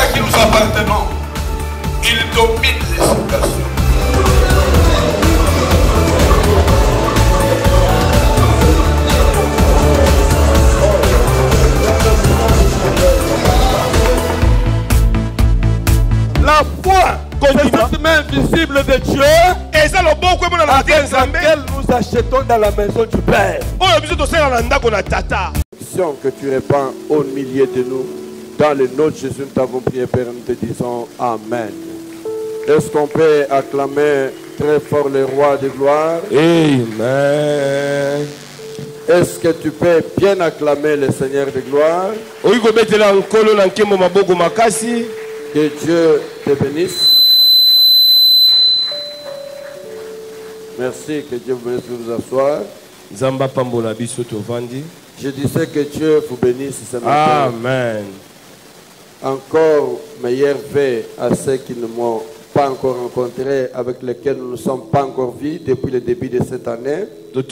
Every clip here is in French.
à qui nous appartenons, il domine les situations. La foi, c'est cette main visible de Dieu avec laquelle nous achetons dans la maison du Père. Que tu répands au milieu de nous. Dans le nom de Jésus, nous t'avons prié, Père, nous te disons Amen. Est-ce qu'on peut acclamer très fort le roi de gloire? Amen. Est-ce que tu peux bien acclamer le Seigneur de gloire? Que Dieu te bénisse. Merci, que Dieu vous bénisse de vous asseoir. Je disais que Dieu vous bénisse ce matin. Amen. Encore meilleur vœu à ceux qui ne m'ont pas encore rencontré, avec lesquels nous ne sommes pas encore vus depuis le début de cette année. Nous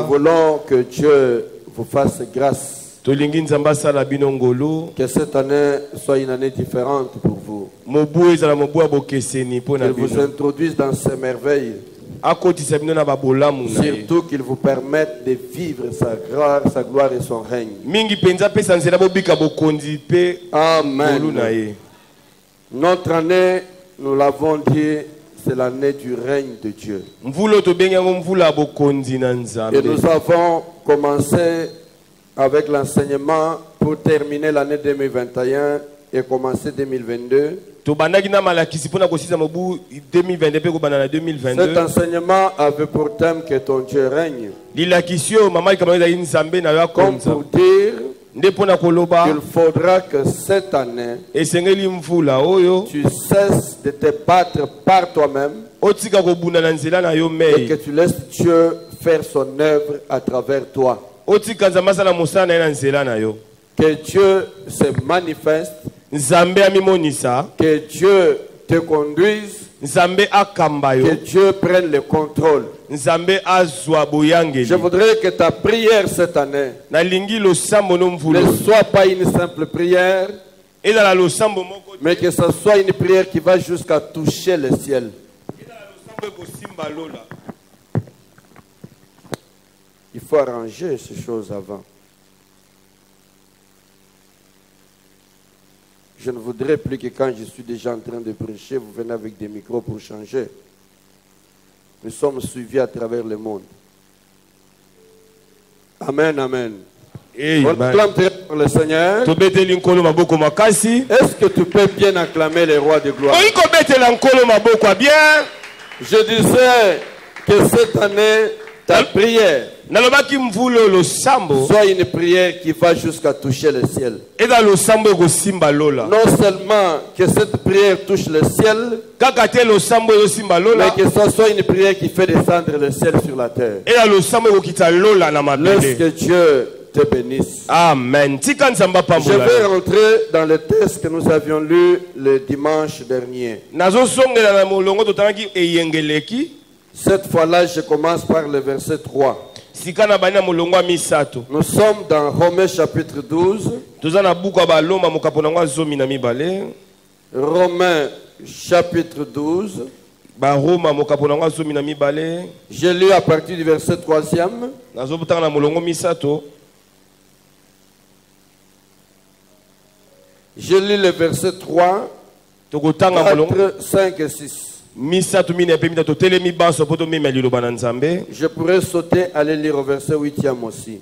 voulons que Dieu vous fasse grâce. Que cette année soit une année différente pour vous. Qu'il vous introduise dans ces merveilles. Surtout qu'il vous permette de vivre sa gloire et son règne. Amen. Notre année, nous l'avons dit, c'est l'année du règne de Dieu. Et nous avons commencé avec l'enseignement pour terminer l'année 2021 et commencer 2022. Cet enseignement avait pour thème que ton Dieu règne. Comme pour dire qu'il faudra que cette année tu cesses de te battre par toi-même et que tu laisses Dieu faire son œuvre à travers toi. Que Dieu se manifeste. Que Dieu te conduise. Que Dieu prenne le contrôle. Je voudrais que ta prière cette année ne soit pas une simple prière, mais que ce soit une prière qui va jusqu'à toucher le ciel. Il faut arranger ces choses avant. Je ne voudrais plus que quand je suis déjà en train de prêcher, vous venez avec des micros pour changer. Nous sommes suivis à travers le monde. Amen, amen. On acclame pour le Seigneur. Est-ce que tu peux bien acclamer les rois de gloire? Je disais que cette année, ta prière soit une prière qui va jusqu'à toucher le ciel. Non seulement que cette prière touche le ciel, mais que ce soit une prière qui fait descendre le ciel sur la terre. Laisse que Dieu te bénisse. Amen. Je vais rentrer dans le texte que nous avions lu le dimanche dernier. Cette fois-là, je commence par le verset 3. Nous sommes dans Romains chapitre 12. Romains chapitre 12. J'ai lu à partir du verset 3e. J'ai lu le verset 3, 4, 5 et 6. Je pourrais sauter, aller lire au verset 8e aussi.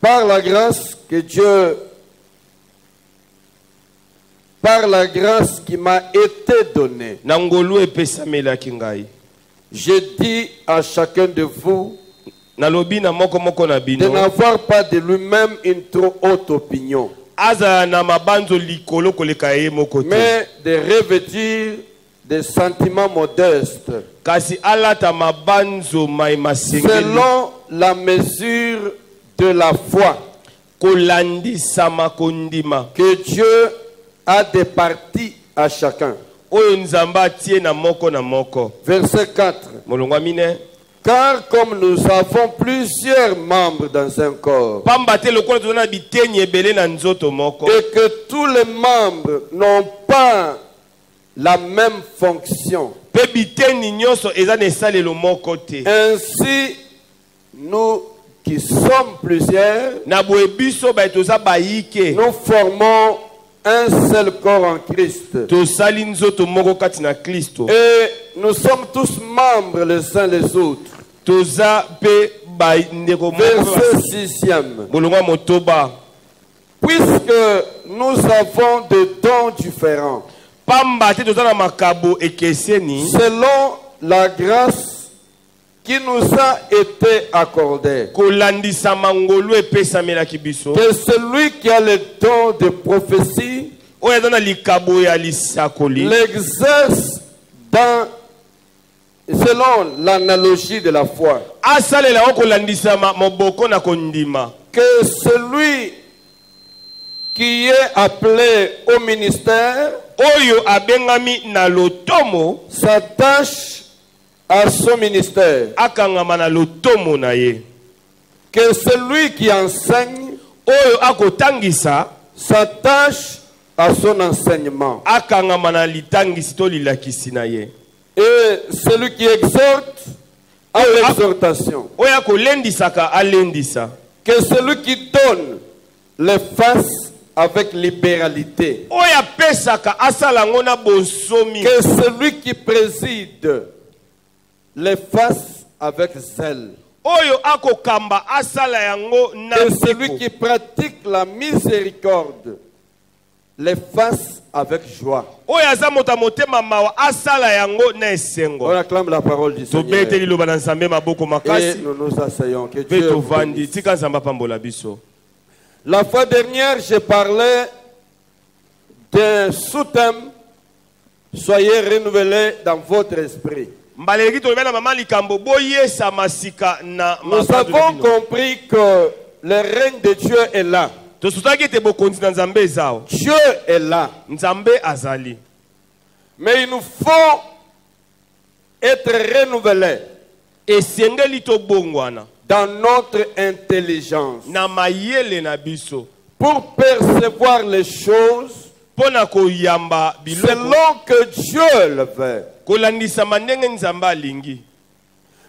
Par la grâce que Dieu, par la grâce qui m'a été donnée, je dis à chacun de vous de n'avoir pas de lui-même une trop haute opinion, mais de revêtir des sentiments modestes selon la mesure de la foi que Dieu a départi à chacun. Verset 4. Car comme nous avons plusieurs membres dans un corps, et que tous les membres n'ont pas la même fonction, ainsi nous qui sommes plusieurs, nous formons un seul corps en Christ. Et nous sommes tous membres les uns les autres. Verset 6e. Puisque nous avons des dons différents, selon la grâce qui nous a été accordée, que celui qui a le don de prophétie l'exerce selon l'analogie de la foi. Que celui qui est appelé au ministère s'attache à son ministère. Que celui qui enseigne s'attache à son enseignement. Et celui qui exhorte à l'exhortation. Que celui qui donne les fasse avec libéralité. Que celui qui préside les fasse avec zèle. Que celui qui pratique la miséricorde les fasse avec joie. On acclame la parole du Seigneur. Et nous nous asseyons. Que Dieu vous bénisse. La fois dernière, j'ai parlé d'un sous-thème. Soyez renouvelés dans votre esprit. Nous avons compris que le règne de Dieu est là. Dieu est là. Mais il nous faut être renouvelés dans notre intelligence pour percevoir les choses selon que Dieu le veut.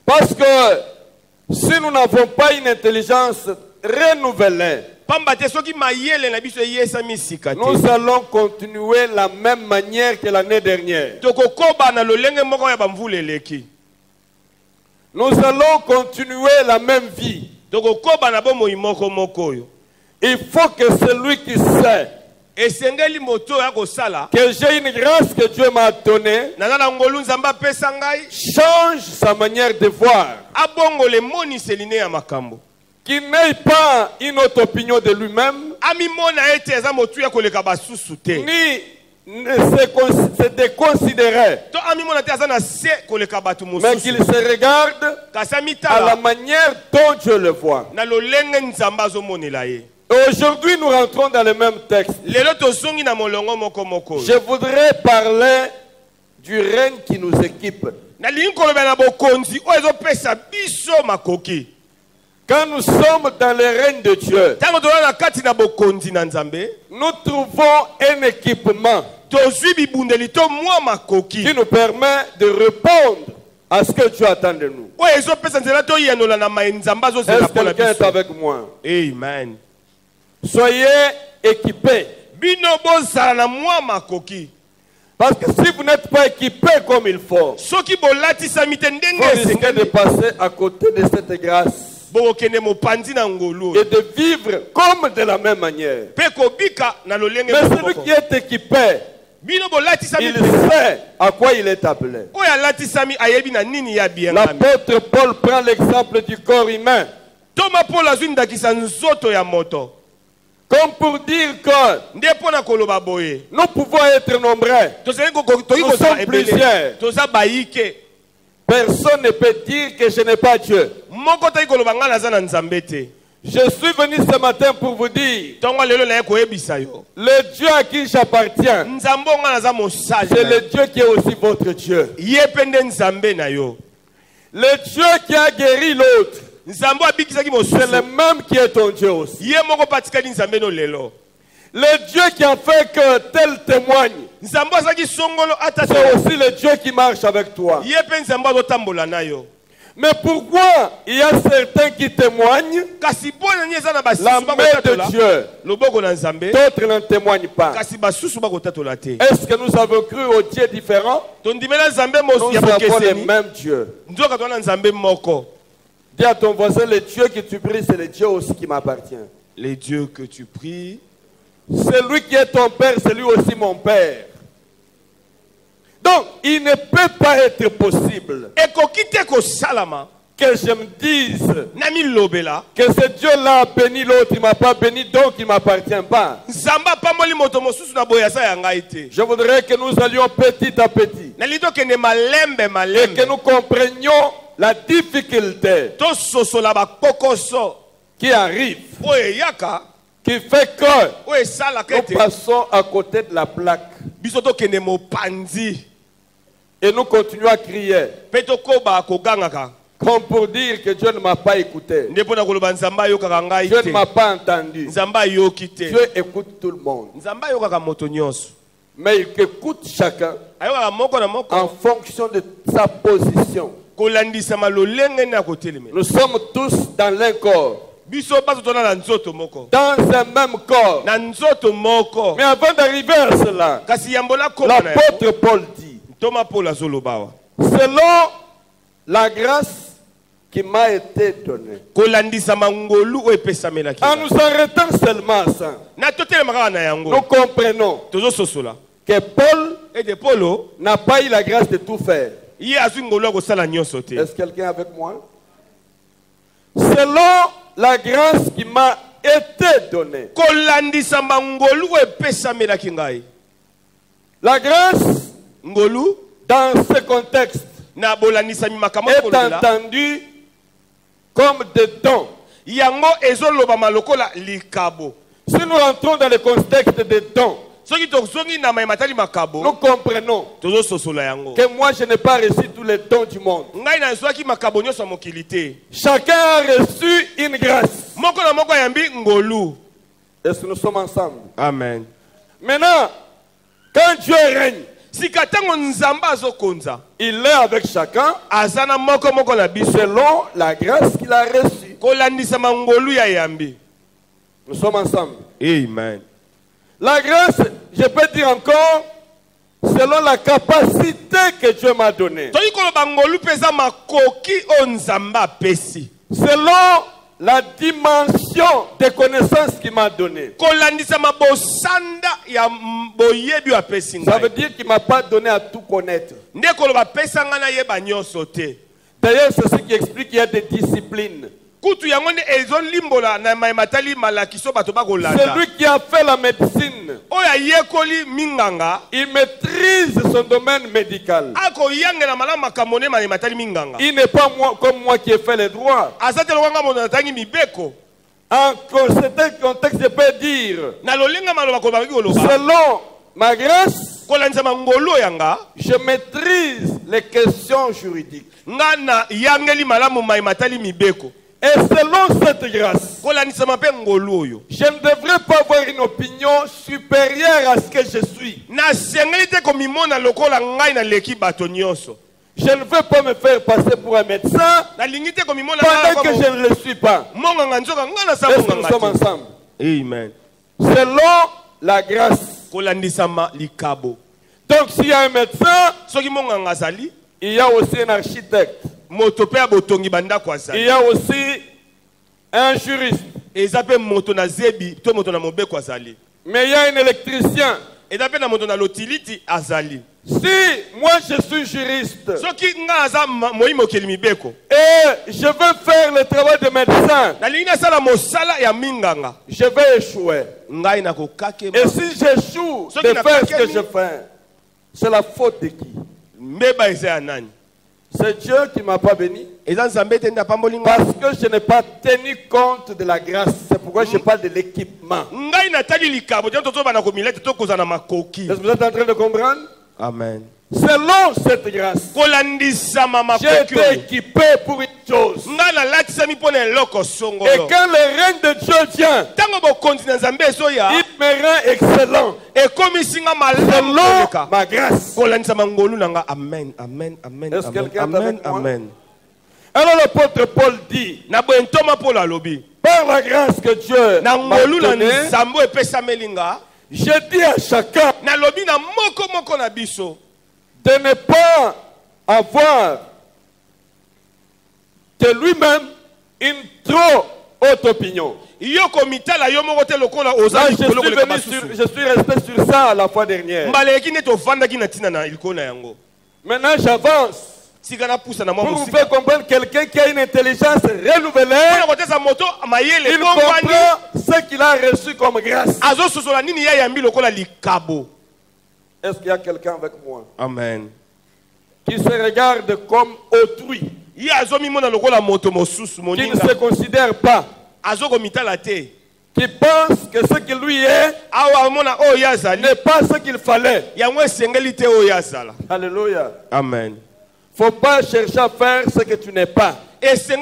Parce que si nous n'avons pas une intelligence renouvelée, nous allons continuer la même manière que l'année dernière. Nous allons continuer la même vie. Il faut que celui qui sait que j'ai une grâce que Dieu m'a donnée change sa manière de voir. Qu'il n'ait pas une autre opinion de lui-même, ni se déconsidérer, mais qu'il se regarde à la manière dont Dieu le voit. Aujourd'hui, nous rentrons dans le même texte. Je voudrais parler du règne qui nous équipe. Quand nous sommes dans le règne de Dieu, nous trouvons un équipement qui nous permet de répondre à ce que Dieu attend de nous. Est-ce que quelqu'un est avec moi? Amen. Soyez équipés. Parce que si vous n'êtes pas équipé comme il faut, vous risquez de passer à côté de cette grâce et de vivre comme de la même manière. Mais celui qui est équipé, il sait à quoi il est appelé. L'apôtre Paul prend l'exemple du corps humain comme pour dire que nous pouvons être nombreux. Nous sommes plusieurs. Personne ne peut dire que je n'ai pas Dieu. Je suis venu ce matin pour vous dire, le Dieu à qui j'appartiens, c'est le Dieu qui est aussi votre Dieu. Le Dieu qui a guéri l'autre, c'est le même qui est ton Dieu aussi. Le Dieu qui a fait que tel témoigne, c'est aussi le Dieu qui marche avec toi. Mais pourquoi il y a certains qui témoignent la main de Dieu, d'autres n'en témoignent pas? Est-ce que nous avons cru au Dieu différent? Nous avons le même Dieu. Dis à ton voisin, le Dieu que tu pries, c'est le Dieu aussi qui m'appartient. Les dieux que tu pries, celui qui est ton père, c'est lui aussi mon père. Donc, il ne peut pas être possible que je me dise que ce Dieu-là a béni l'autre, il ne m'a pas béni, donc il ne m'appartient pas. Je voudrais que nous allions petit à petit et que nous comprenions la difficulté qui arrive, qui fait que nous passons à côté de la plaque et nous continuons à crier comme pour dire que Dieu ne m'a pas écouté, Dieu ne m'a pas entendu. Dieu écoute tout le monde, mais il écoute chacun en fonction de sa position. Nous sommes tous dans l'un corps, dans un même corps. Mais avant d'arriver à cela, l'apôtre Paul dit, selon la grâce qui m'a été donnée, en nous arrêtant seulement à ça, nous comprenons que Paul n'a pas eu la grâce de tout faire. Est-ce que quelqu'un est avec moi? Selon la grâce qui m'a été donnée. La grâce, dans ce contexte, est entendue comme des dons. Si nous rentrons dans le contexte des dons, nous comprenons que moi je n'ai pas reçu tous les dons du monde. Chacun a reçu une grâce. Est-ce que nous sommes ensemble? Amen. Maintenant, quand Dieu règne, il est avec chacun selon la grâce qu'il a reçue. Nous sommes ensemble. Amen. La grâce, je peux dire encore, selon la capacité que Dieu m'a donnée. Selon la dimension de connaissance qu'il m'a donnée. Ça veut dire qu'il ne m'a pas donné à tout connaître. D'ailleurs, c'est ce qui explique qu'il y a des disciplines. Celui qui a fait la médecine, il maîtrise son domaine médical. Il n'est pas comme moi qui ai fait les droits. En certain contexte, je peux dire, selon ma grâce, je maîtrise les questions juridiques. Et selon cette grâce, je ne devrais pas avoir une opinion supérieure à ce que je suis. Je ne veux pas me faire passer pour un médecin pendant que je ne le suis pas. Est-ce que nous sommes ensemble? Amen. Selon la grâce. Donc s'il y a un médecin, il y a aussi un architecte. Il y a aussi un juriste. Mais il y a un électricien. Si moi je suis juriste et je veux faire le travail de médecin, je vais échouer. Et si j'échoue de faire ce que je fais, c'est la faute de qui? C'est Dieu qui ne m'a pas béni. Parce que je n'ai pas tenu compte de la grâce. C'est pourquoi je parle de l'équipement. Est-ce que vous êtes en train de comprendre? Amen. Selon cette grâce, j'ai été équipé pour une chose. Et quand le règne de Dieu vient, il me rend excellent. Selon ma grâce. Amen, amen, amen, est-ce amen, quelqu'un amen, avec moi? amen. Alors l'apôtre Paul dit, par la grâce que Dieu m'a donnée, je dis à chacun de ne pas avoir de lui-même une trop haute opinion. Là, je suis resté sur ça la fois dernière. Maintenant, j'avance pour vous faire comprendre quelqu'un qui a une intelligence renouvelée. Il comprend ce qu'il a reçu comme grâce. Est-ce qu'il y a quelqu'un avec moi? Amen. Qui se regarde comme autrui, qui ne se considère pas, qui pense que ce qu'il lui est n'est pas ce qu'il fallait. Alléluia. Amen. Il ne faut pas chercher à faire ce que tu n'es pas. C'est ce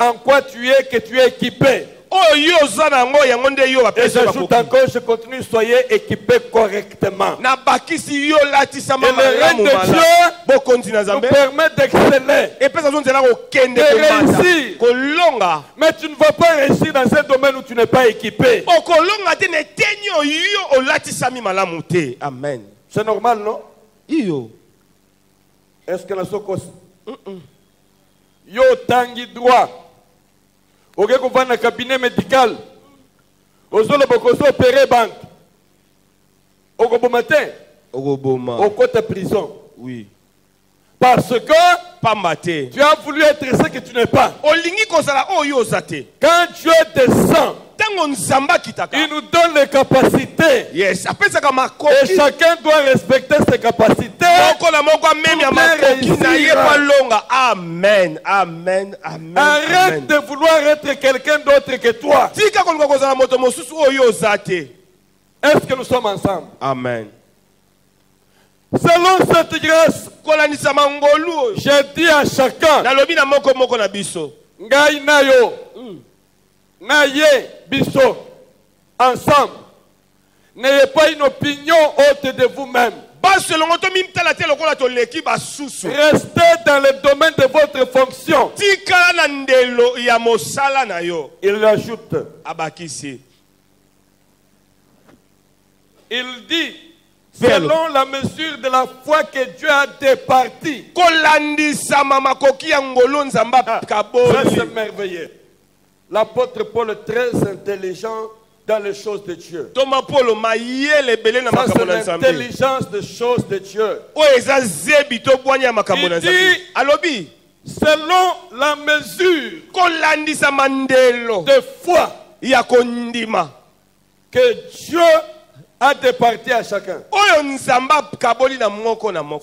en quoi tu es que tu es équipé. Et j'ajoute encore, je continue, soyez équipés correctement. Et le règne de Dieu nous permet d'exceller, de réussir. Mais tu ne vas pas réussir dans un domaine où tu n'es pas équipé. Amen. C'est normal, non? Est-ce que la sokos? Yo tangi droit. Au lieu qu'on va dans le cabinet médical, aux autres, on va opérer banque. Au matin, au côté prison. Oui. Parce que tu as voulu être ce que tu n'es pas. Quand Dieu descend, il nous donne les capacités. Yes. Et chacun doit respecter ses capacités. Amen. Amen. Amen. Arrête de vouloir être quelqu'un d'autre que toi. Est-ce que nous sommes ensemble? Amen. Selon cette grâce, j'ai dit à chacun, Ngai nayo, naye biso, ensemble, n'ayez pas une opinion haute de vous-même. Restez dans le domaine de votre fonction. Il ajoute, il dit, selon la mesure de la foi que Dieu a départie. Ça, c'est merveilleux. L'apôtre Paul est très intelligent dans les choses de Dieu. Ça, c'est l'intelligence des choses de Dieu. Il dit, selon la mesure de foi que Dieu a départi à chacun.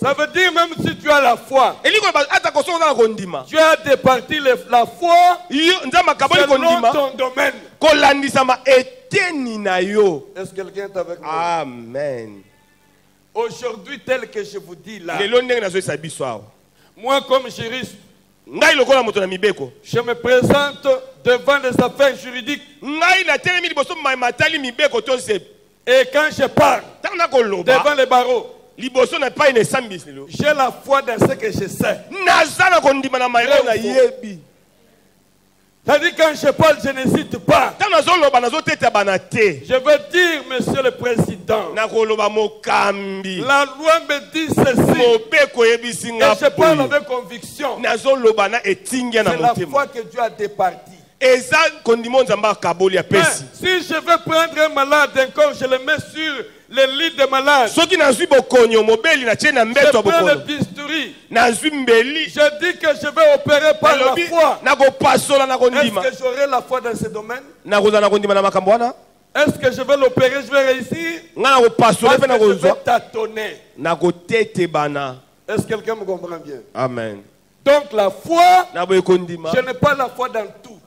Ça veut dire même si tu as la foi, Dieu a départi la foi selon ton domaine. Est-ce que quelqu'un est avec moi? Amen. Aujourd'hui, tel que je vous dis là, moi comme juriste, je me présente devant les affaires juridiques. Et quand je parle devant les barreaux, j'ai la foi dans ce que je sais. C'est-à-dire quand je parle, je n'hésite pas. Je veux dire, monsieur le président, la loi me dit ceci. Et je parle avec conviction. C'est la foi que Dieu a départie. Mais si je veux prendre un malade encore, je le mets sur le lit de malade. Je prends le bistouri. Je dis que je vais opérer par la foi. Est-ce que j'aurai la foi dans ce domaine? Est-ce que je vais l'opérer, je vais réussir? Est-ce que je vais tâtonner? Est-ce que quelqu'un me comprend bien? Amen. Donc la foi, je n'ai pas la foi dans tout.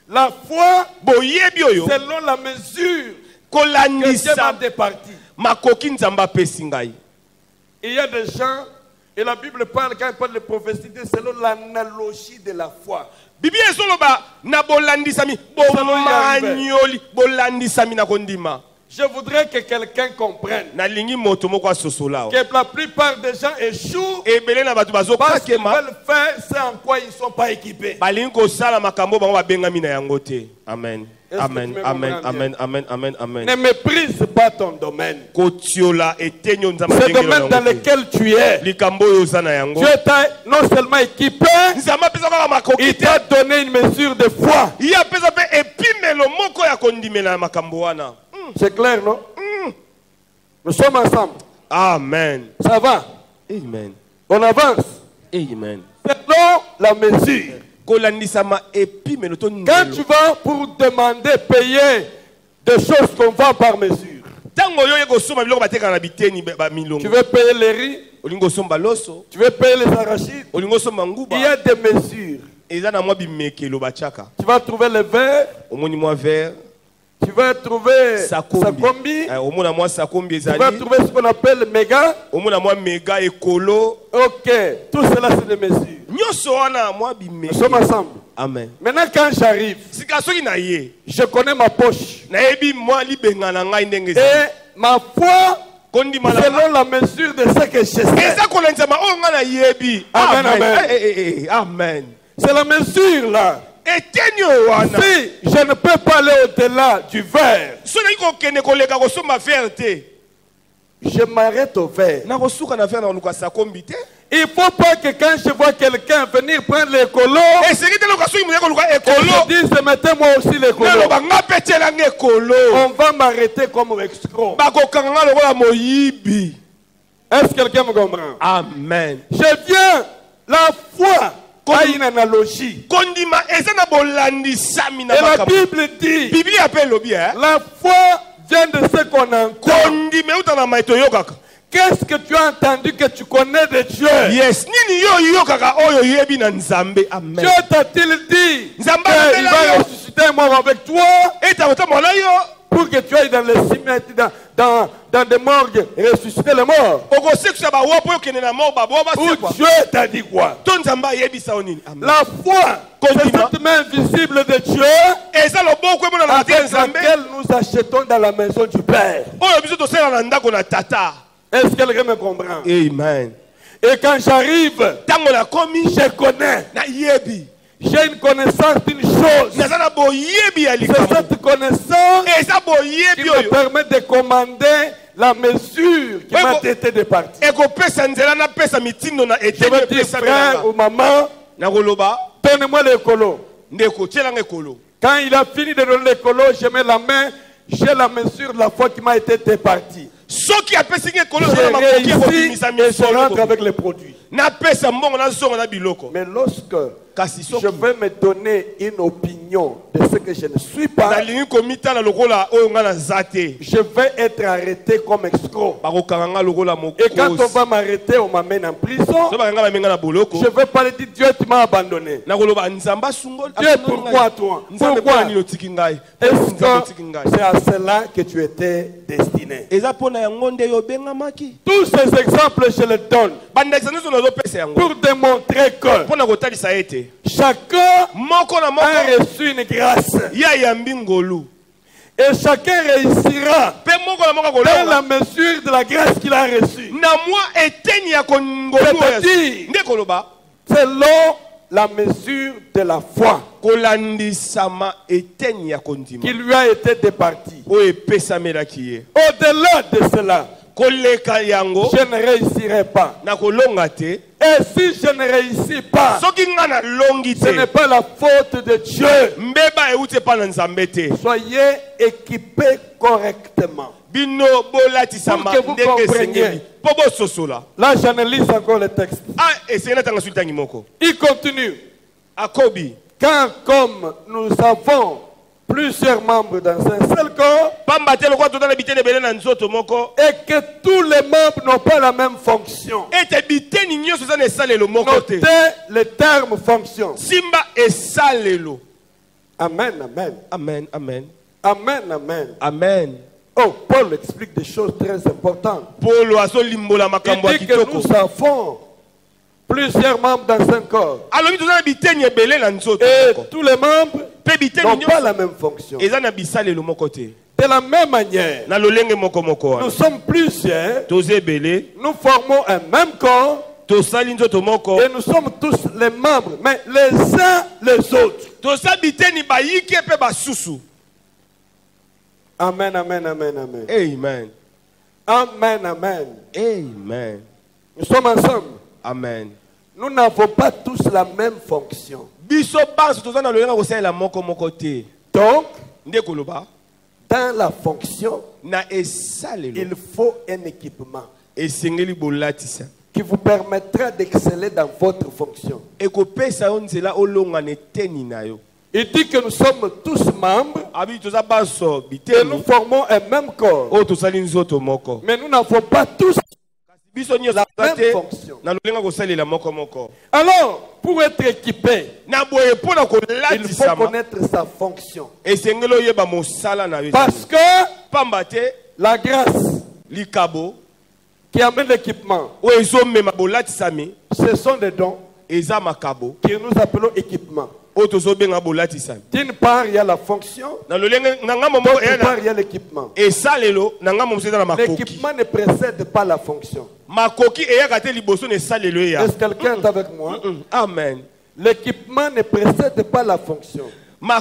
La foi, selon la mesure Quelqu'un m'a départi. Il y a des gens, et la Bible parle, quand elle parle de prophétie, selon l'analogie de la foi. Bibi ezoloba na bolandisami bomanyoli bolandisami na kondima. Je voudrais que quelqu'un comprenne que la plupart des gens échouent parce qu'ils veulent faire ce en quoi ils ne sont pas équipés. Amen. Amen, amen, amen, amen, amen, amen. Ne méprise pas ton domaine. Ce domaine dans lequel tu es, Dieu t'a non seulement équipé, il t'a donné une mesure de foi. C'est clair, non? Nous sommes ensemble. Amen. Ça va? Amen. On avance. Amen. Selon la mesure. Quand tu vas pour demander, payer des choses qu'on vend par mesure. Tu veux payer les riz, tu veux payer les arachides. Il y a des mesures. Tu vas trouver les verres. Tu vas trouver Sakombi. Tu vas trouver ce qu'on appelle méga. Ok, tout cela c'est des mesures. Nous sommes ensemble. Amen. Maintenant quand j'arrive, je connais ma poche. Et ma foi, selon la mesure de ce que je sais. Amen, amen. Amen. C'est la mesure là. Si je ne peux pas aller au-delà du verre, je m'arrête au verre. Il ne faut pas que quand je vois quelqu'un venir prendre les colos, je dise mettez-moi aussi les colos. On va m'arrêter comme escroc. Est-ce que quelqu'un me comprend? Amen. Je viens, la foi a une analogie. Et la Bible dit, la foi vient de ce qu'on entend. Qu'est-ce que tu as entendu que tu connais de Dieu? Yes. Dieu t'a-t-il dit qu'il va ressusciter un mort avec toi pour que tu ailles dans les cimetières, dans des morgues et ressusciter les morts? Ou Dieu t'a dit quoi? La foi, c'est cette main visible de Dieu avec laquelle nous achetons dans la maison du Père. Est-ce que quelqu'un me comprend? Amen. Et quand j'arrive, je connais. J'ai une connaissance d'une chose. C'est cette connaissance qui me permet de commander la mesure qui m'a été départie. Je veux dire, frère ou maman, donnez-moi les colos. Quand il a fini de donner les colos, je mets la main, j'ai la mesure de la foi qui m'a été départie. Je réussis et je rentre avec les produits. Mais lorsque je vais me donner une opinion de ce que je ne suis pas, je vais être arrêté comme escroc. Et quand on va m'arrêter, on m'amène en prison. Je vais pas dire Dieu, tu m'as abandonné. Dieu, pourquoi toi? Pourquoi? Est-ce que c'est à cela que tu étais destiné? Tous ces exemples, je les donne pour démontrer que chacun a reçu une grâce. Et chacun réussira dans la mesure de la grâce qu'il a reçue. C'est-à-dire, selon la mesure de la foi qui lui a été départie. Au-delà de cela, je ne réussirai pas. Et si je ne réussis pas, ce n'est pas la faute de Dieu. Soyez équipés correctement. Pour que vous compreniez. Là, j'analyse encore le texte. Il continue. Car comme nous avons plusieurs membres dans un seul corps, et que tous les membres n'ont pas la même fonction. Notez le terme fonction. Amen, amen. Amen, amen. Amen, amen. Amen. Oh, Paul explique des choses très importantes. Il dit que nous avons plusieurs membres dans un corps. Et tous les membres n'ont pas la même fonction. De la même manière, nous sommes plusieurs, nous formons un même corps, et nous sommes tous les membres, mais les uns les autres. Amen, amen, amen, amen. Amen. Amen, amen. Amen. Nous sommes ensemble. Amen. Nous n'avons pas tous la même fonction. Donc, dans la fonction, il faut un équipement qui vous permettra d'exceller dans votre fonction. Il dit que nous sommes tous membres et nous formons un même corps. Mais nous n'avons pas tous la même fonction. Alors, pour être équipé, il faut connaître sa fonction. Parce que la grâce qui amène l'équipement, ce sont des dons que nous appelons équipement. D'une part, il y a la fonction. D'autre part, il y a l'équipement. L'équipement ne précède pas la fonction. Est-ce que quelqu'un est avec moi? Amen. L'équipement ne précède pas la fonction. Mais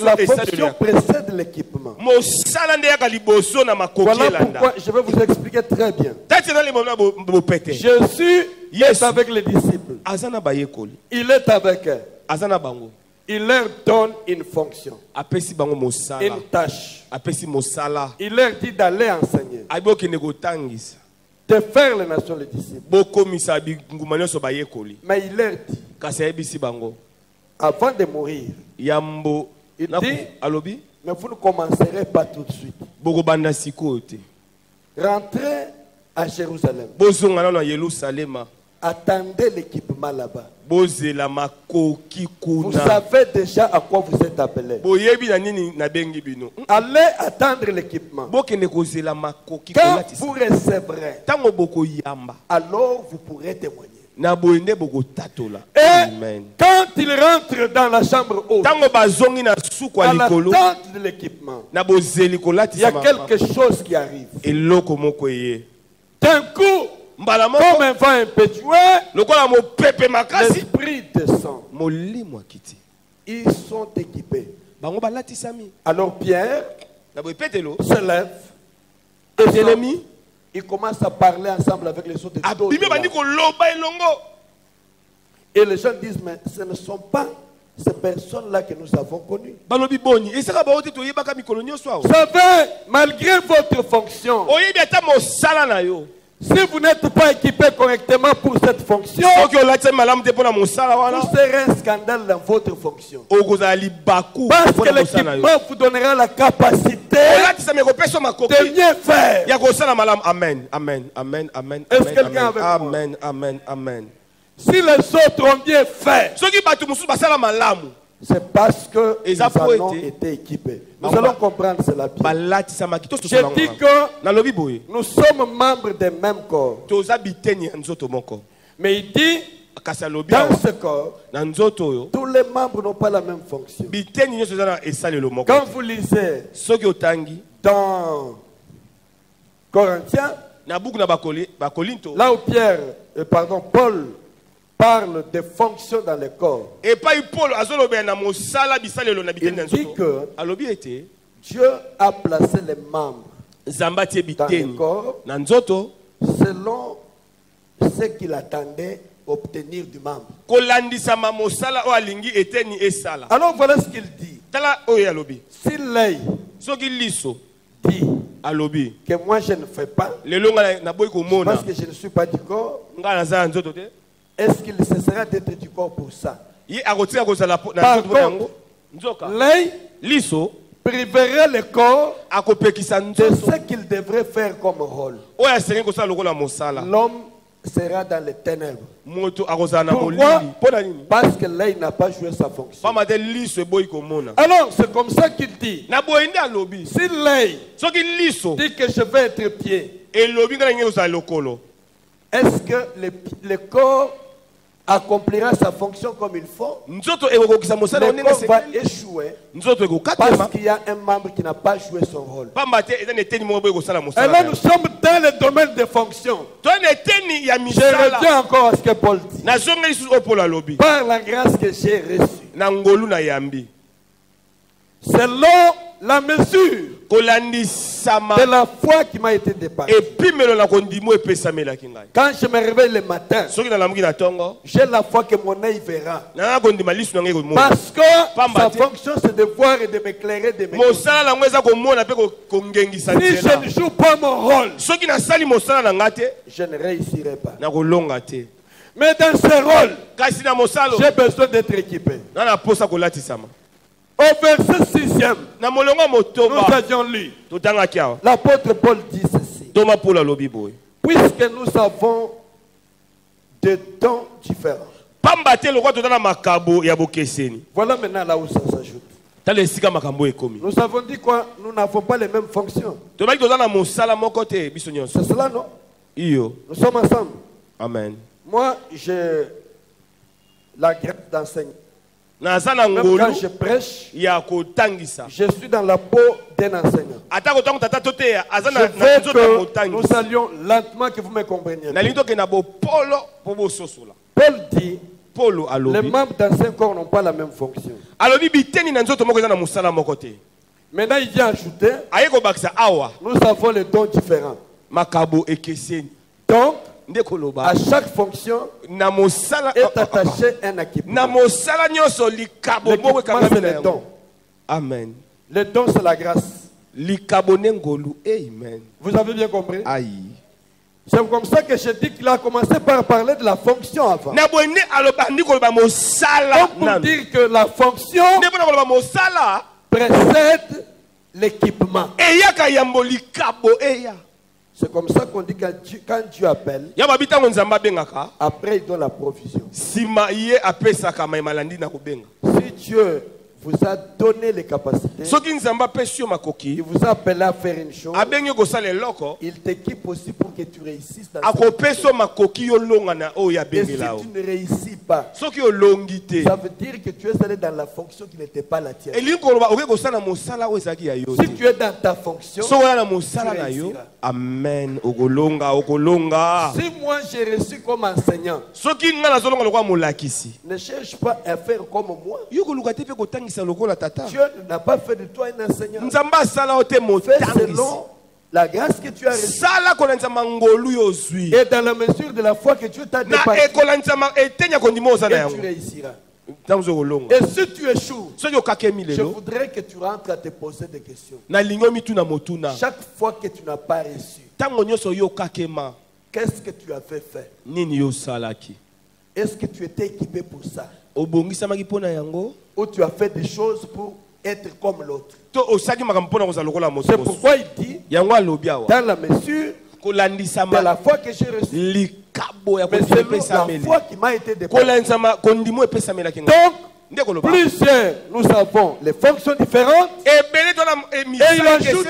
la fonction précède l'équipement. Voilà pourquoi je vais vous expliquer très bien. Jésus est avec les disciples. Il est avec eux. Il leur donne une fonction, une tâche. Il leur dit d'aller enseigner, de faire les nations les disciples. Mais il leur dit, avant de mourir, il dit, mais vous ne commencerez pas tout de suite. Rentrez à Jérusalem. Attendez l'équipement là-bas. Vous savez déjà à quoi vous êtes appelés. Allez attendre l'équipement. Quand vous recevrez, alors vous pourrez témoigner. Et quand il rentre dans la chambre haute, à l'attente de l'équipement, il y a quelque chose qui arrive. D'un coup, comme un vent impétueux, l'esprit descend. Ils sont équipés. Alors Pierre se lève et il commence à parler ensemble avec les autres. Et les gens disent, mais ce ne sont pas ces personnes-là que nous avons connues. Vous savez, malgré votre fonction, si vous n'êtes pas équipé correctement pour cette fonction, vous serez un scandale dans votre fonction. Parce que l'équipement vous donnera la capacité de mieux faire. Amen, amen, amen, amen. Est-ce que quelqu'un avec moi? Amen, amen, amen. Si les autres ont bien fait, c'est parce qu'ils en ont été équipés. Nous allons comprendre cela bien. Je dis que nous sommes membres des mêmes corps. Mais il dit, dans ce corps, tous les membres n'ont pas la même fonction. Quand vous lisez dans Corinthiens, là où Paul parle des fonctions dans le corps, il dit que Dieu a placé les membres dans le corps selon ce qu'il attendait obtenir du membre. Alors voilà ce qu'il dit. Si l'œil dit que moi je ne fais pas parce que je ne suis pas du corps, est-ce qu'il cessera d'être du corps pour ça? Par contre, l'œil priverait le corps de ce qu'il devrait faire comme rôle. L'homme sera dans les ténèbres. Pourquoi? Parce que l'œil n'a pas joué sa fonction. Alors c'est comme ça qu'il dit. Si l'œil dit que je vais être pied, est-ce que le corps accomplira sa fonction comme il faut? Le corps va échouer parce qu'il y a un membre qui n'a pas joué son rôle. Et là nous sommes dans le domaine des fonctions. Je reviens encore à ce que Paul dit. Par la grâce que j'ai reçue, selon la mesure de la foi qui m'a été départie. Quand je me réveille le matin, j'ai la foi que mon œil verra. Parce que sa fonction c'est de voir et de m'éclairer, de m'éclairer. Si je ne joue pas mon rôle, je ne réussirai pas. Mais dans ce rôle, j'ai besoin d'être équipé. Au verset 6e, nous avions lu. L'apôtre Paul dit ceci. Puisque nous avons des dons différents. Voilà maintenant là où ça s'ajoute. Nous avons dit quoi? Nous n'avons pas les mêmes fonctions. C'est cela, non? Nous sommes ensemble. Amen. Moi, j'ai la grâce d'enseigner. Même quand je prêche, je suis dans la peau d'un enseignant. Je veux que nous allions lentement, que vous me compreniez. Paul dit, les membres d'ancien corps n'ont pas la même fonction. Maintenant il vient ajouter, nous avons les dons différents. Donc, à chaque fonction est attaché un équipement. L'équipement c'est les dons. Amen. Les dons c'est la grâce. Amen. Vous avez bien compris? Aïe. C'est comme ça que je dis qu'il a commencé par parler de la fonction avant. Donc pour dire que la fonction précède l'équipement. C'est comme ça qu'on dit que quand Dieu appelle, après il donne la provision. Si Dieu vous a donné les capacités, il vous a appelé à faire une chose, il t'équipe aussi pour que tu réussisses dans cette chose. Et si tu ne réussis pas, ça veut dire que tu es allé dans la fonction qui n'était pas la tienne. Si tu es dans ta fonction, tu réussiras. Amen. Si moi j'ai reçu comme enseignant, ne cherche pas à faire comme moi. Dieu n'a pas fait de toi un enseignant. Fais selon la grâce que tu as reçue. Et dans la mesure de la foi que Dieu t'a départi, et tu réussiras. Et si tu échoues, je voudrais que tu rentres à te poser des questions. Chaque fois que tu n'as pas reçu, qu'est-ce que tu avais fait? Est-ce que tu étais équipé pour ça? Ou tu as fait des choses pour être comme l'autre? C'est pourquoi il dit, dans la mesure de la foi que j'ai reçue, mais c'est la foi qui m'a été déposée. Donc, plusieurs, nous avons les fonctions différentes. Et il ajoute,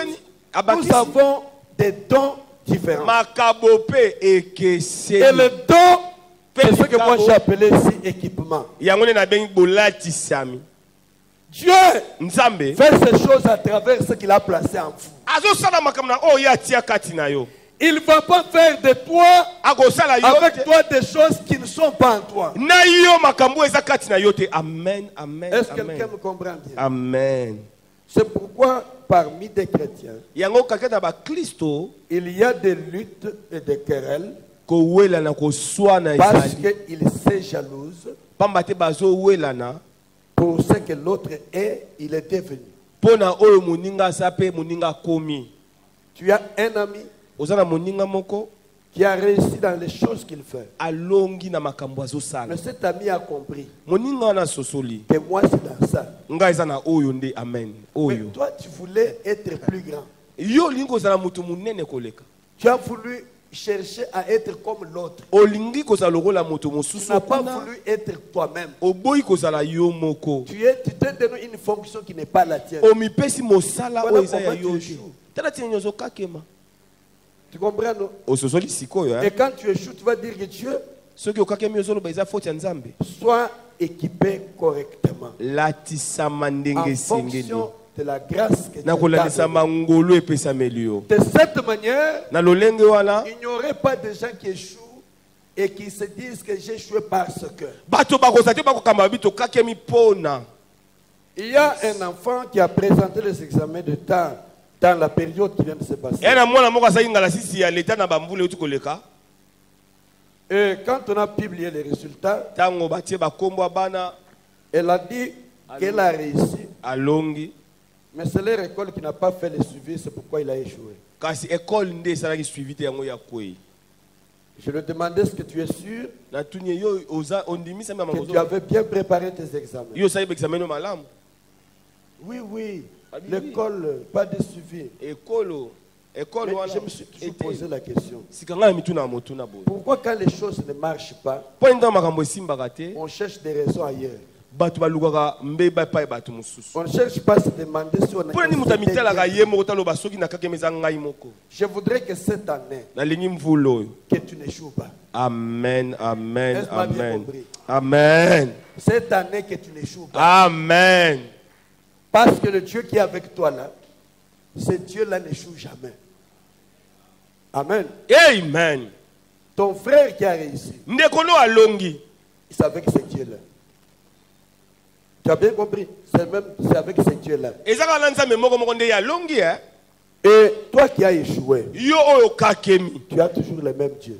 nous avons des dons différents. Et le don, c'est ce que moi j'ai appelé ici équipement. Dieu fait ces choses à travers ce qu'il a placé en vous. Il ne va pas faire de toi, avec toi, des choses qui ne sont pas en toi. Amen. Amen. Est-ce que quelqu'un me comprend bien? Amen. C'est pourquoi parmi des chrétiens, il y a des luttes et des querelles parce qu'ils se jalousent pour ce que l'autre est, il est devenu. Tu as un ami qui a réussi dans les choses qu'il fait. Mais cet ami a compris que moi c'est dans ça. Mais toi tu voulais être plus grand. Tu as voulu chercher à être comme l'autre. Tu n'as pas voulu être toi-même. Tu t'es donné une fonction qui n'est pas la tienne. Voilà tu comprends, non? Et quand tu échoues, tu vas dire que Dieu soit équipé correctement. En fonction de la grâce que Dieu t'a donnée. De cette manière, il n'y aurait pas de gens qui échouent et qui se disent que j'ai échoué parce que. Il y a un enfant qui a présenté les examens de temps dans la période qui vient de se passer. Et quand on a publié les résultats, elle a dit qu'elle a réussi. Mais c'est leur école qui n'a pas fait le suivi, c'est pourquoi il a échoué. Je lui demandais est-ce que tu es sûr que tu avais bien préparé tes examens. Oui. L'école, pas de suivi. Mais je me suis toujours posé la question. Pourquoi quand les choses ne marchent pas, on cherche des raisons ailleurs? On ne cherche pas à se demander si on a. Je voudrais que cette année, que tu n'échoues pas. Amen. Cette année que tu n'échoues pas. Amen. Parce que le Dieu qui est avec toi là, ce Dieu-là n'échoue jamais. Amen. Amen. Ton frère qui a réussi, il savait que c'est Dieu-là. Tu as bien compris? C'est avec ce Dieu-là. Et toi qui as échoué, tu as toujours le même Dieu.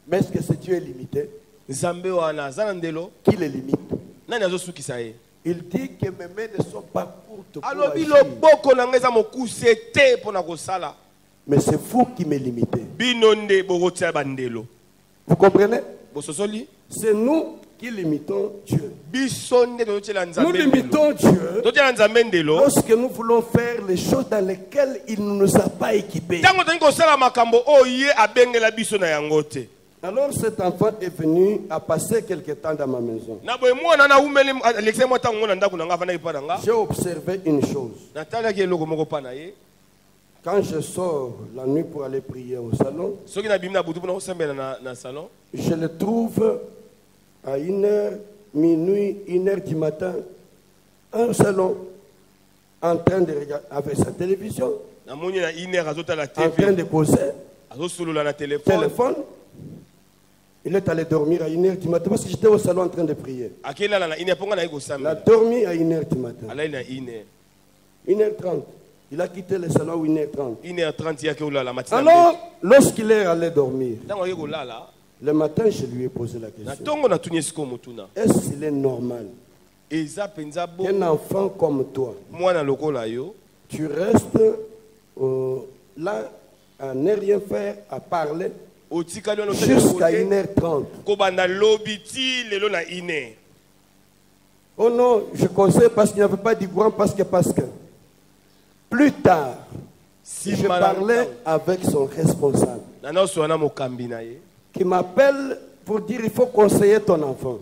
Mais est-ce que ce Dieu est limité? Qui le limite? Il dit que mes mains ne sont pas courtes pour agir. Mais c'est vous qui me limitez. Vous comprenez? C'est nous qui limitons Dieu. Nous limitons Dieu lorsque nous voulons faire les choses dans lesquelles il ne nous a pas équipés. Alors cet enfant est venu à passer quelque temps dans ma maison. J'ai observé une chose. Quand je sors la nuit pour aller prier au salon, je le trouve à 1h, minuit, 1h du matin, au salon, en train de regarder avec sa télévision, en train de causer, téléphone. Il est allé dormir à 1h du matin parce que j'étais au salon en train de prier. Il a dormi à 1h du matin. 1h30. Il a quitté le salon à 1h30. Alors, lorsqu'il est allé dormir, le matin, je lui ai posé la question. Est-ce qu'il est normal qu'un enfant comme toi, tu restes là à ne rien faire, à parler jusqu'à 1h30? Oh non, je conseille parce qu'il n'y avait pas du courant, parce que. Plus tard, je parlais avec son responsable qui m'appelle pour dire il faut conseiller ton enfant.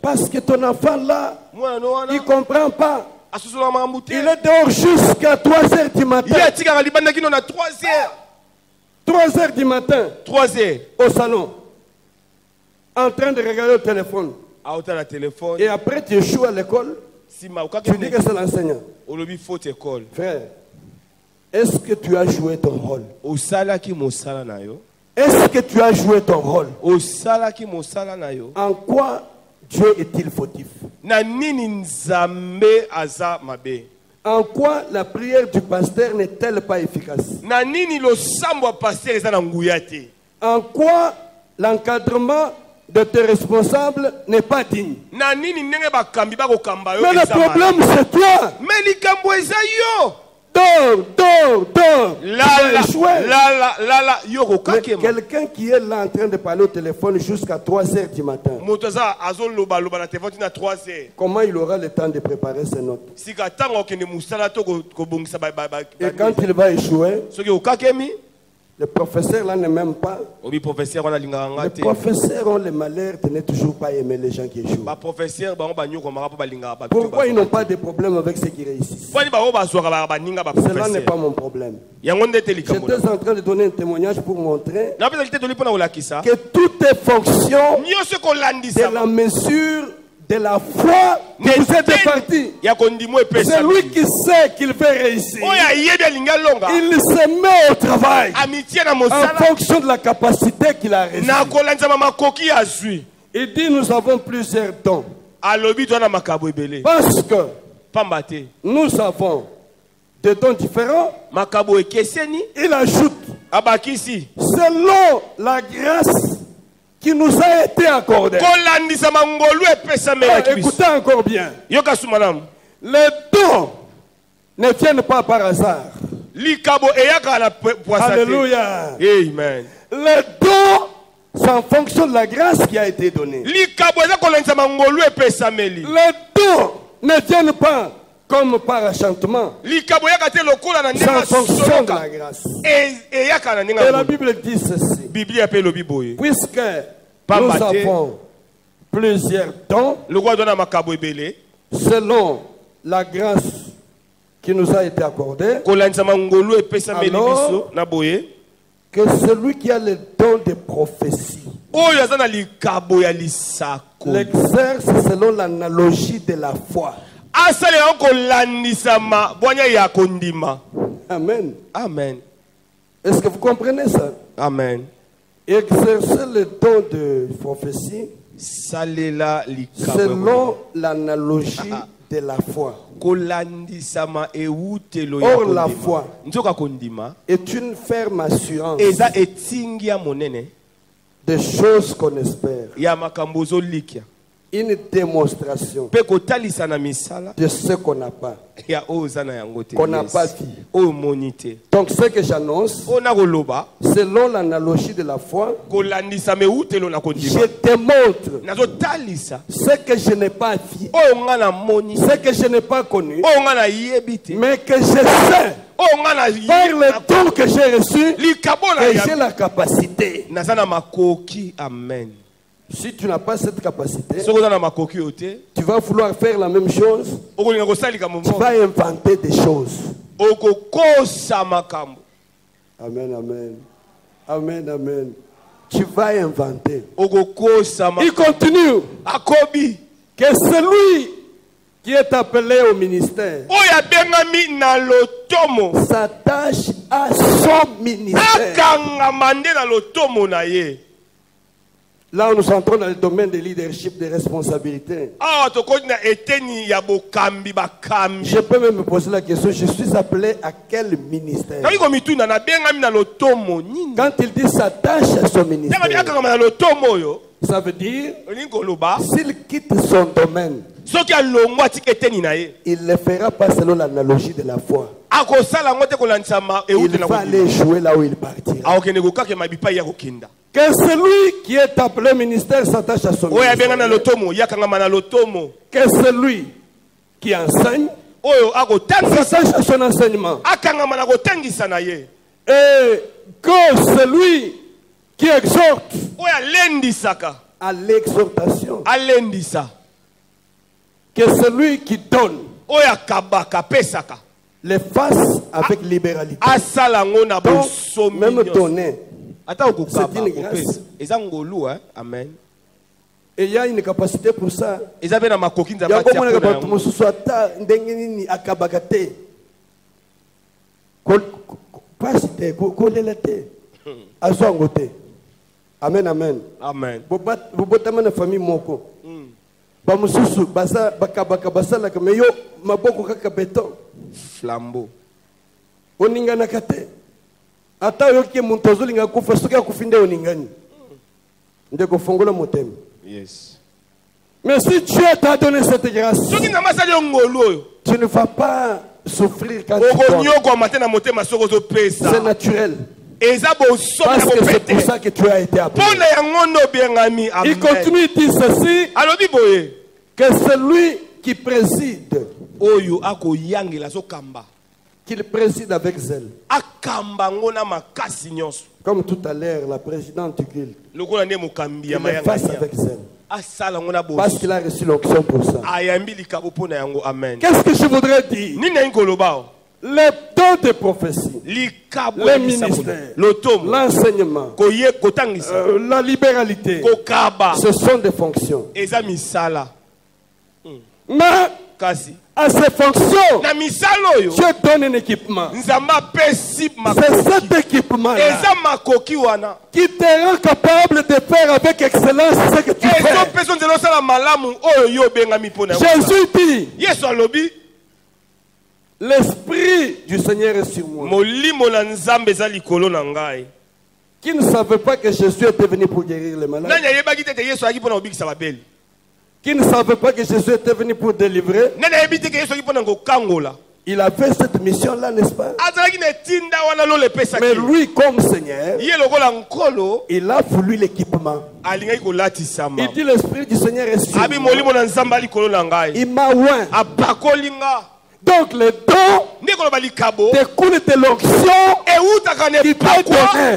Parce que ton enfant là, il ne comprend pas. Il est dehors jusqu'à 3h du matin. 3h du matin. 3h. Au salon. En train de regarder le téléphone. Et après tu échoues à l'école. Tu dis que c'est l'enseignant. Frère, est-ce que tu as joué ton rôle? Est-ce que tu as joué ton rôle? En quoi Dieu est-il fautif? En quoi la prière du pasteur n'est-elle pas efficace? En quoi l'encadrement de tes responsables n'est pas digne? Mais le problème c'est toi. Dors. Quelqu'un qui est là en train de parler au téléphone jusqu'à 3h du matin. Comment il aura le temps de préparer ses notes? Et quand il va échouer, le professeur là ne m'aime pas. Les professeurs ont le malheur de ne toujours pas aimer les gens qui échouent. Pourquoi ils n'ont pas de problème avec ceux qui réussissent? Cela n'est pas mon problème. J'étais en train de donner un témoignage pour montrer que tout est fonction de la mesure de la foi que vous êtes parti. C'est lui qui sait qu'il veut réussir. Il se met au travail en fonction de la capacité qu'il a reçue. Il dit nous avons plusieurs dons. Parce que nous avons des dons différents. Il ajoute selon la grâce qui nous a été accordé. Écoutez encore bien. Les dons ne viennent pas par hasard. Alléluia. Amen. Les dons sont en fonction de la grâce qui a été donnée. Les dons ne viennent pas comme par enchantement. C'est en fonction de la grâce. Et la Bible dit ceci. Puisque nous avons plusieurs dons selon la grâce qui nous a été accordée, alors que celui qui a le don de prophétie l'exerce selon l'analogie de la foi. Amen. Amen. Est-ce que vous comprenez ça? Amen. Exercer le don de prophétie selon l'analogie de la foi. Or, la foi est une ferme assurance des choses qu'on espère. Une démonstration de ce qu'on n'a pas. Qu'on n'a pas vu. Donc ce que j'annonce, selon l'analogie de la foi, je démontre ce que je n'ai pas vu, ce que je n'ai pas connu, mais que je sais par le don que j'ai reçu que j'ai la capacité. Amen. Si tu n'as pas cette capacité, tu vas vouloir faire la même chose. Tu vas inventer des choses. Amen, amen. Amen, amen. Tu vas inventer. Il continue. Que celui qui est appelé au ministère s'attache à son ministère. Là, nous entrons dans le domaine de leadership, de responsabilité. Je peux même me poser la question, je suis appelé à quel ministère? Quand il dit s'attache à son ministère, ça veut dire s'il quitte son domaine, il ne le fera pas selon l'analogie de la foi. Il va aller jouer là où il partira. Que celui qui est appelé au ministère s'attache à son ministère. Que celui qui enseigne s'attache à son enseignement. Et que celui qui exhorte à l'exhortation. Que celui qui donne le fasse avec libéralité. Donc, même donner, c'est une grâce. Amen. Et il y a une capacité pour ça. Il y a Amen, amen. Amen. Vous botez na famille moko. Ba mususu basa bakabaka basala kameyo maboko kaka beton. Flambeau. Oningana kate. Ata yoki muntozo linga kufa soki akufinde oningani. Ndeko fongola motema. Yes. Mais si Dieu t'a donné cette grâce, tu ne vas pas souffrir quand tu donnes. C'est naturel. Parce que c'est pour ça que tu as été appelé. Il continue de dire ceci, que celui qui préside, qu'il préside avec zèle. Comme tout à l'heure, la présidente du culte, il le fasse avec zèle. Parce qu'il a reçu l'onction pour ça. Qu'est-ce que je voudrais dire? Les dons de prophétie, le ministère, l'enseignement, la libéralité, ce sont des fonctions. Mais à ces fonctions, Dieu donne un équipement. C'est cet équipement-là qui te rend capable de faire avec excellence ce que tu fais. Jésus dit, l'Esprit du Seigneur est sur moi. Qui ne savait pas que Jésus était venu pour guérir les malades? Qui ne savait pas que Jésus était venu pour délivrer? Il a fait cette mission-là, n'est-ce pas? Mais lui, comme Seigneur, il a voulu l'équipement. Il dit, l'Esprit du Seigneur est sur moi. Il m'a oint. Donc les dons découlent de l'onction qui peut donner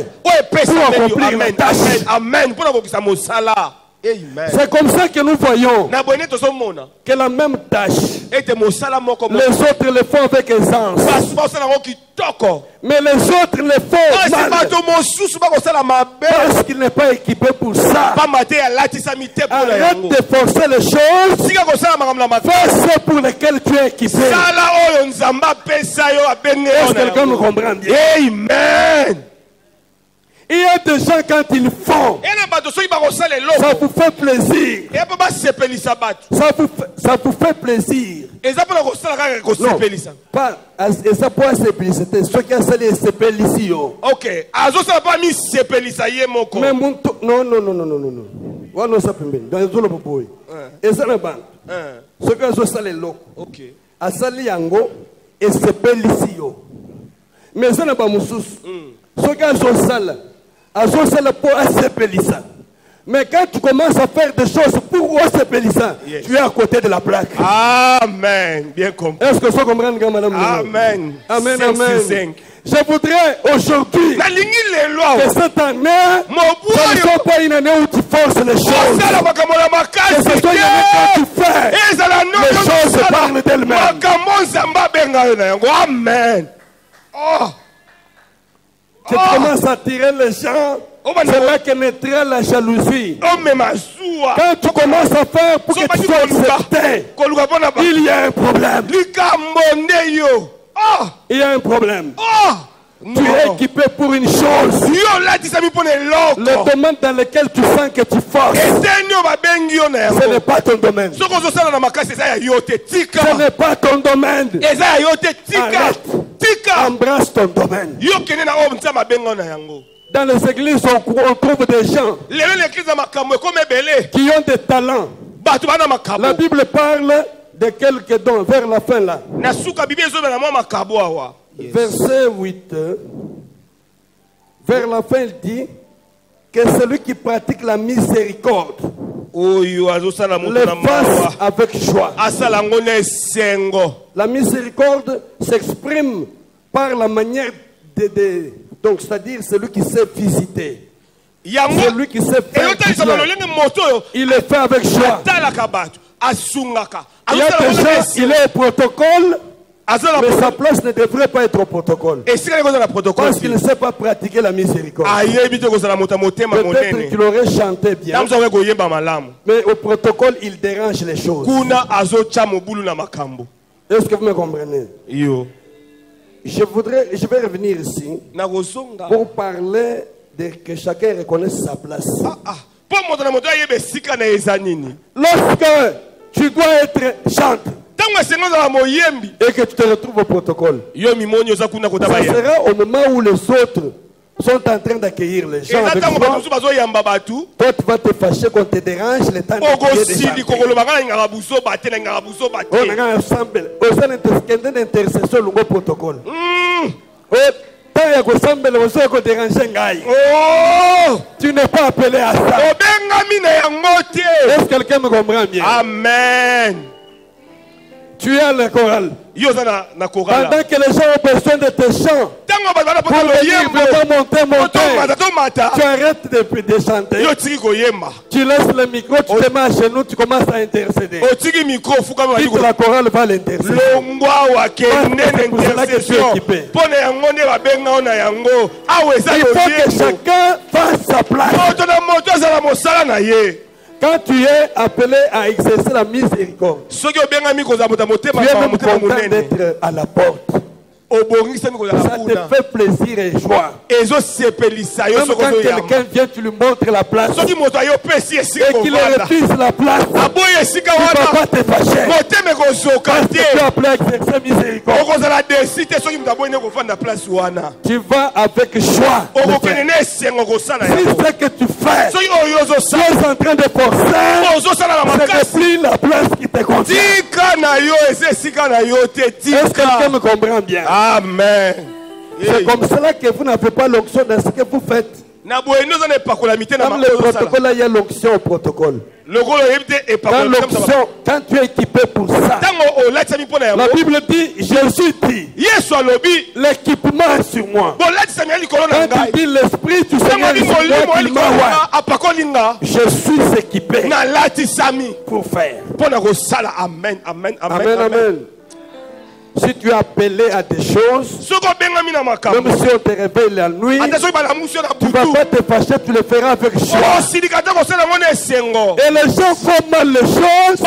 pour accomplir la tâche. Amen. C'est comme ça que nous voyons que la même tâche, les autres le font avec aisance, mais les autres le font mal parce qu'il n'est pas équipé pour ça. Arrête de forcer les choses, fais ce pour lesquels tu es équipé. Est-ce que quelqu'un me comprend bien? Amen. Il y a des gens quand ils font, ça vous fait plaisir. Ça vous fait plaisir. Non, pas ça pour c'était ce qui a salé ici. Ok. Mais non. Voilà ça peut dans les autres boy. Et ça la bande. Ce qui a salé l'eau. Ok. A salé yango et ici. Mais ça n'a pas moussous. Ce qui a salé mais quand tu commences à faire des choses pour Osepelissa, tu es à côté de la plaque. Amen. Bien compris. Est-ce que ça comprend, madame? Amen. Amen. Amen. Je voudrais aujourd'hui que cette année, ce ne soit pas une année où tu forces les choses. Que ce soit une année quand tu fais, les choses parlent d'elles-mêmes. Amen. Oh. Tu commences à tirer les gens, c'est là que naîtra la jalousie. Quand tu commences à faire pour que tu sois accepté, il y a un problème. Il y a un problème. Tu es équipé pour une chose. Le domaine dans lequel tu sens que tu forces, ce n'est pas ton domaine. Ce n'est pas ton domaine. Arrête. Embrasse ton domaine. Dans les églises, on trouve des gens qui ont des talents. La Bible parle de quelques dons vers la fin là. Verset 8. Vers la fin, il dit que celui qui pratique la miséricorde le fasse avec joie. La miséricorde s'exprime par la manière donc c'est-à-dire celui qui sait visiter. Celui qui sait faire du bien. Il le fait avec joie. Il y a des gens, il est au protocole, mais sa place ne devrait pas être au protocole. Parce qu'il ne sait pas pratiquer la miséricorde. Peut-être qu'il aurait chanté bien, mais au protocole, il dérange les choses. Est-ce que vous me comprenez? Je vais revenir ici pour parler de que chacun reconnaisse sa place. Lorsque tu dois être chanteur et que tu te retrouves au protocole, ça sera au moment où les autres sont en train d'accueillir les gens avec joie. Toi, tu vas te fâcher qu'on te dérange le temps de prier des gens. On a ensemble. On a un intercession au protocole. Tu n'es pas appelé à ça. Est-ce que quelqu'un me comprend bien? Amen. Tu es à la chorale. Pendant que les gens ont besoin de tes chants, pour venir monter, tu arrêtes de chanter. Tu laisses le micro, tu te mets à genoux, tu commences à intercéder. Toute la chorale va l'intercéder. Il faut que chacun fasse sa place. Quand tu es appelé à exercer la miséricorde, tu es même content d'être à la porte. Ça te fait plaisir et joie. Même quand quelqu'un vient, tu lui montres la place et qu'il refuse la place, tu ne vas pas te fâcher parce que tu es appelé à exercer miséricorde. Tu vas avec joie. Si ce que tu fais, tu es en train de forcer, ce n'est plus la place qui te convient. Est-ce que quelqu'un me comprend bien? Amen. C'est comme cela que vous n'avez pas l'onction dans ce que vous faites. Dans le protocole, il y a l'onction au protocole. Dans l'onction, quand tu es équipé pour ça, la Bible dit, Jésus dit, l'équipement est sur moi. Quand il dit l'Esprit du Seigneur est sur moi, je suis équipé pour faire. Amen, amen, amen, amen. Si tu es appelé à des choses, même si on te réveille la nuit, tu ne vas pas te fâcher, tu le feras avec joie. Et les gens font mal les choses si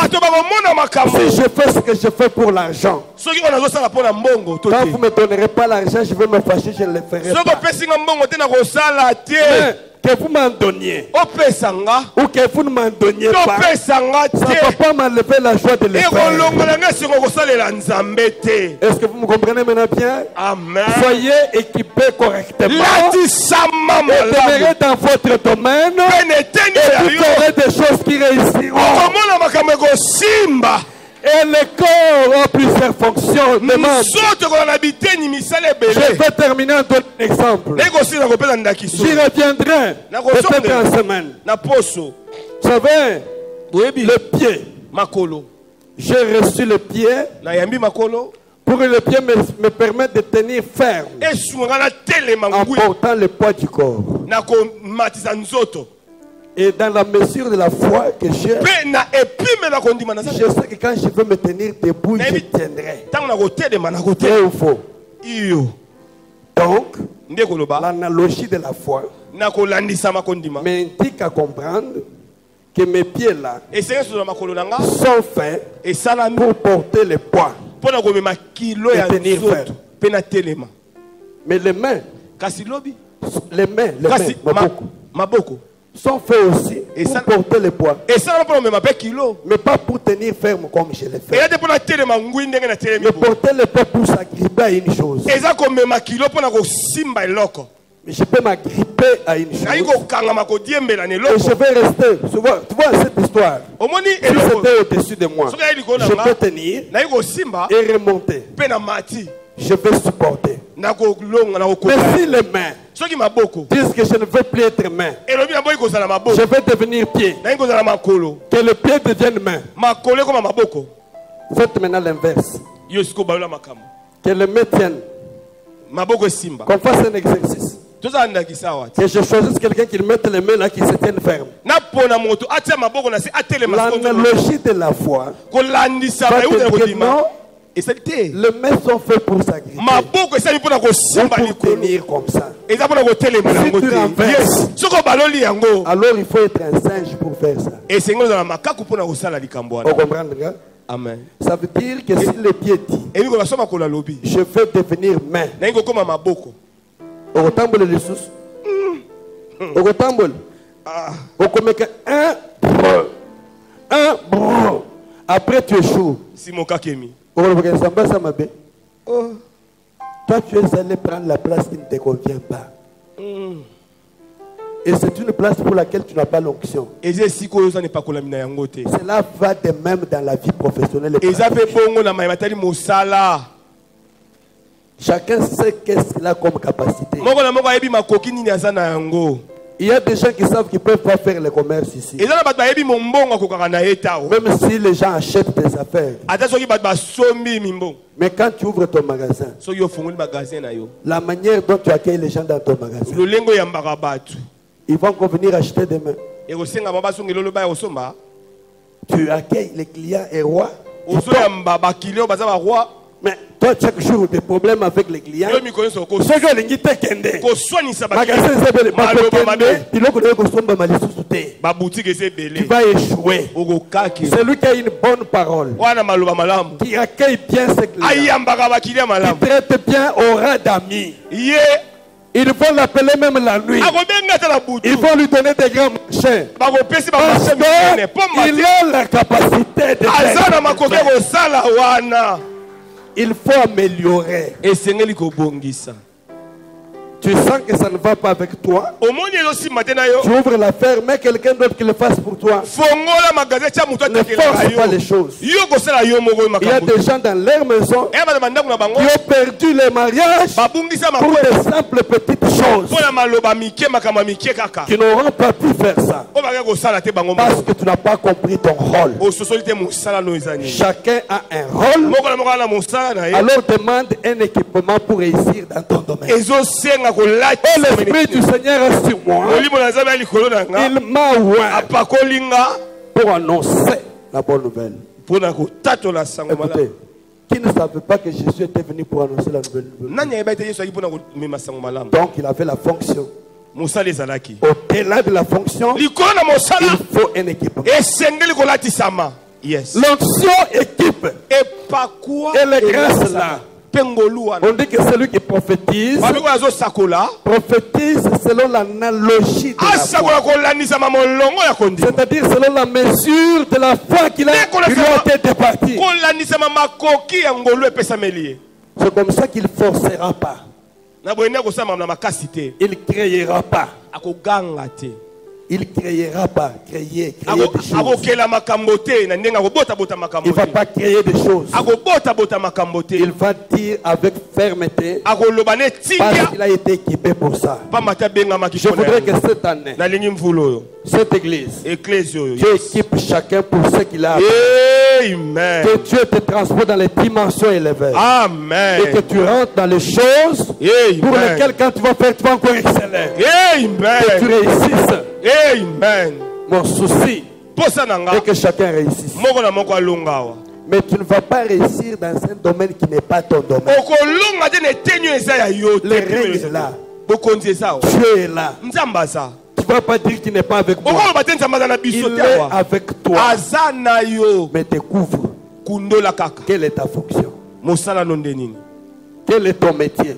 je fais ce que je fais pour l'argent. Quand vous ne me donnerez pas l'argent, je vais me fâcher, je ne le ferai pas. Mais que vous m'en donniez ou que vous ne m'en donniez pas, ça ne va pas m'enlever la joie de le faire. Est-ce que vous me comprenez maintenant bien? Amen. Soyez équipés correctement et demeurez dans votre domaine et vous ferez des choses qui réussiront. Et le corps a plusieurs fonctions. Je vais terminer en donnant un exemple. J'y reviendrai peut-être en semaine. Vous savez, le pied. J'ai reçu le pied pour que le pied me permette de tenir ferme en portant le poids du corps. Et dans la mesure de la foi que j'ai, je sais que quand je veux me tenir debout, je tiendrai. Vrai ou faux? Donc, l'analogie de la foi m'indique à comprendre que mes pieds là sont faits pour porter le poids et tenir ferme. Mais les mains, Maboko, sont faits aussi pour porter le poids, mais pas pour tenir ferme comme je l'ai fait. Mais porter le poids pour s'agripper à une chose. Mais je peux m'agripper à une chose et je vais rester. Tu vois cette histoire, si c'était au-dessus de moi, je peux tenir et remonter. Je vais supporter. Mais si les mains disent que je ne veux plus être main, je vais devenir pied. Que le pied devienne main. Faites maintenant l'inverse. Que le main tienne. Qu'on fasse un exercice. Que je choisisse quelqu'un qui mette les mains là, qui se tienne ferme. L'analogie de la foi va te dire non. Les mains sont faites pour s'agripper ou pour tenir comme ça. Si tu renverses, alors il faut être un singe pour faire ça. On comprend, gars? Amen. Ça veut dire que si le pied dit je veux devenir main, au tambour les sous, au tambour, au comme un après tu échoues. Toi, tu es allé prendre la place qui ne te convient pas. Et c'est une place pour laquelle tu n'as pas l'onction. Cela va de même dans la vie professionnelle. Chacun sait qu'est-ce qu'il a comme capacité. Il y a des gens qui savent qu'ils ne peuvent pas faire le commerce ici. Même si les gens achètent des affaires. Mais quand tu ouvres ton magasin, la manière dont tu accueilles les gens dans ton magasin, ils vont venir acheter demain. Tu accueilles les clients et rois. Mais toi, chaque jour, des problèmes avec les clients. Tu vas échouer. C'est lui qui a une bonne parole, qui accueille bien ses clients, qui traite bien aura d'amis. Ils vont l'appeler même la nuit. Ils vont lui donner des grands marchés. Parce qu'il a la capacité de faire. Il faut améliorer. Tu sens que ça ne va pas avec toi. Tu ouvres l'affaire, mais quelqu'un d'autre qui le fasse pour toi. Ne force pas les choses. Il y a des gens dans leur maison qui ont perdu les mariages pour de simples petites choses. Qui n'auront pas pu faire ça. Parce que tu n'as pas compris ton rôle. Chacun a un rôle. Alors demande un équipement pour réussir dans ton domaine. Oh, l'Esprit du Seigneur est sur moi. Il m'a oint pour annoncer la bonne nouvelle. Écoutez, qui ne savait pas que Jésus était venu pour annoncer la nouvelle nouvelle? Donc il avait la fonction. Au-delà de la fonction, il faut un équipement. L'onction équipe. Et les grâces là. On dit que celui qui prophétise selon l'analogie de la foi. C'est-à-dire selon la mesure de la foi qu'il a été départi. C'est comme ça qu'il ne forcera pas. Il ne créera pas. Il ne créera pas, créer des choses. Il ne va pas créer des choses. Il va dire avec fermeté parce qu'il a été équipé pour ça. Je voudrais que cette année, cette église, Dieu équipe chacun pour ce qu'il a. Amen. Que Dieu te transporte dans les dimensions élevées. Amen. Et que tu rentres dans les choses pour lesquelles quand tu vas faire, tu vas encore exceller. Amen. Que tu réussisses. Amen. Mon souci est que chacun réussisse. Mais tu ne vas pas réussir dans un domaine qui n'est pas ton domaine. Le règne est là. Dieu est là. Tu ne vas pas dire qu'il n'est pas avec moi. Il est avec toi. Mais découvre quelle est ta fonction. Quel est ton métier?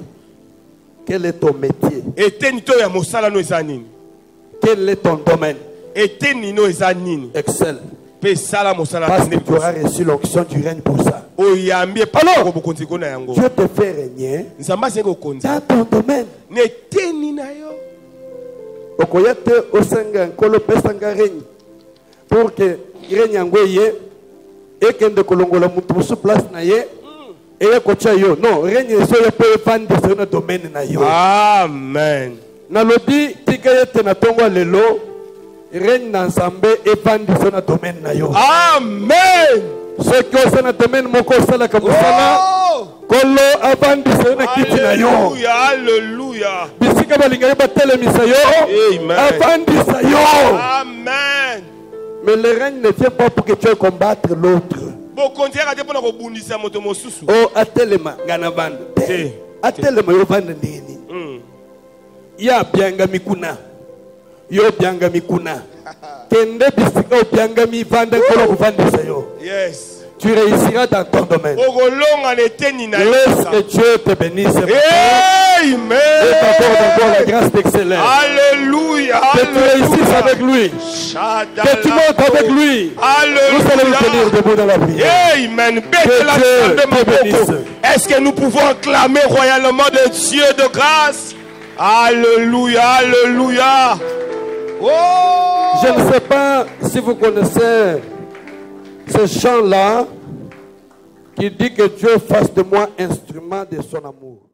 Quel est ton métier? Quel est ton domaine? Excelle. Parce que tu auras reçu l'onction du règne pour ça. Alors, Dieu te fait régner dans ton domaine. Okoyate osenga nkolo pesanga règne pour que règne yangoye et que de kolongola mutu sur place na ye et kocha yo. Non, règne so ya pe fandi sur notre domaine na yo. Amen. Na lobby tikayete na tongo lelo règne na nsambe et fandi sur notre domaine na yo. Amen. Ce que c'est notre domaine moko sala kabusala kolo avandi sur na kiti na yo. Alléluia. Bisika balinga batele misayo. Avandi sayo. Amen. Mais le règne ne vient pas pour que tu aies combattre l'autre. Oh, atelema ganabanda. Atelema yo vanda nini? Ya bianga mikuna. Yo bianga mikuna. Kende bisika o bianga mi vanda kolo kuvanda sayo. Yes. Tu réussiras dans ton domaine. Laisse que Dieu te bénisse. Amen. Et t'accorde la grâce d'exceller. Alléluia. Que tu réussisses avec lui. Que tu montes avec lui. Alléluia. Nous allons nous tenir debout dans la prière. Amen. Que Dieu te bénisse. Est-ce que nous pouvons acclamer royalement de Dieu de grâce? Alléluia, alléluia. Oh! Je ne sais pas si vous connaissez ce chant-là qui dit que Dieu fasse de moi instrument de son amour.